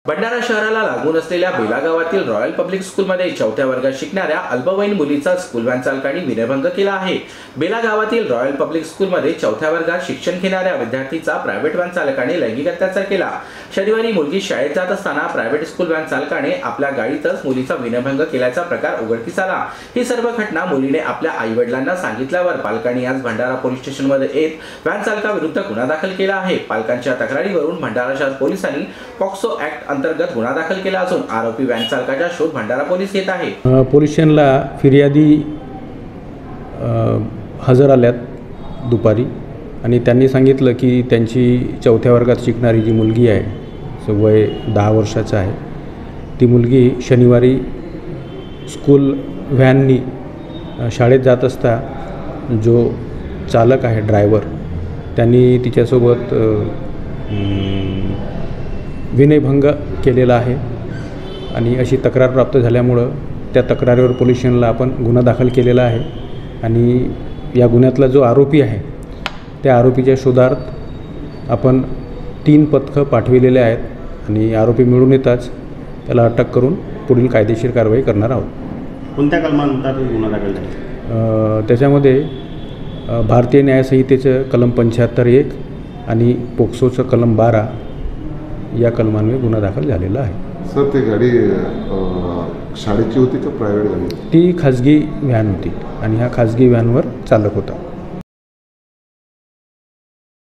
भंडारा शहराला लागून असलेल्या बेला गावातील रॉयल पब्लिक स्कूलमध्ये चौथ्या वर्गात शिकणाऱ्या अल्पवयीन मुलीचा स्कूल व्हॅन चालकाने विनयभंग केला आहे। बेला गावातील रॉयल पब्लिक स्कूलमध्ये चौथ्या वर्गात शिक्षण घेणाऱ्या विद्यार्थीचा प्रायव्हेट व्हॅन चालकाने लैंगिक अत्याचार केला। शनिवारी मुलगी शाळेत जात असताना प्रायव्हेट स्कूल व्हॅन चालकाने आपल्या गाडीतच मुलीचा विनयभंग केल्याचा प्रकार उघडकीस आला। ही सर्व घटना मुलीने आपल्या आई-वडिलांना सांगितल्यावर पालकांनी आज भंडारा पोलीस स्टेशनमध्ये येत व्हॅन चालकाविरुद्ध गुन्हा दाखल केला आहे। पालकांच्या तक्रारीवरून भंडारा शहर पोलिसांनी पॉक्सो ॲक्ट अंतर्गत गुन्हा दाखल केला असून आरोपी व्हॅन चालकाचा शोध भंडारा पोलीस घेत आहे। पोलीस स्टेशनला फिर्यादी हजर आल्यात दुपारी आणि त्यांनी सांगितलं की त्यांची चौथ्या वर्गात शिकणारी जी मुलगी आहे, वय 10 वर्षाचं आहे, ती मुलगी शनिवारी स्कूल व्हॅननी शाळेत जात असता जो चालक आहे, ड्रायव्हर, त्यांनी तिच्यासोबत विनयभंग केलेला आहे आणि अशी तक्रार प्राप्त झाल्यामुळं त्या तक्रारीवर पोलीस स्टेशनला आपण गुन्हा दाखल केलेला आहे आणि या गुन्ह्यातला जो आरोपी आहे त्या आरोपीच्या शोधार्थ आपण 3 पथकं पाठविलेले आहेत आणि आरोपी मिळून येताच त्याला अटक करून पुढील कायदेशीर कारवाई करणार आहोत। कोणत्या कलमानुसार गुन्हा दाखल झाला? त्याच्यामध्ये भारतीय न्यायसंहितेचं कलम 75(1) आणि पोक्सोचं कलम 12 या कलमांवर गुन्हा दाखल झालेला आहे। सर, ती गाडी शाळेची होती का प्रायव्हेट गाडी? ती खाजगी व्हॅन होती आणि ह्या खाजगी व्हॅनवर चालक होता।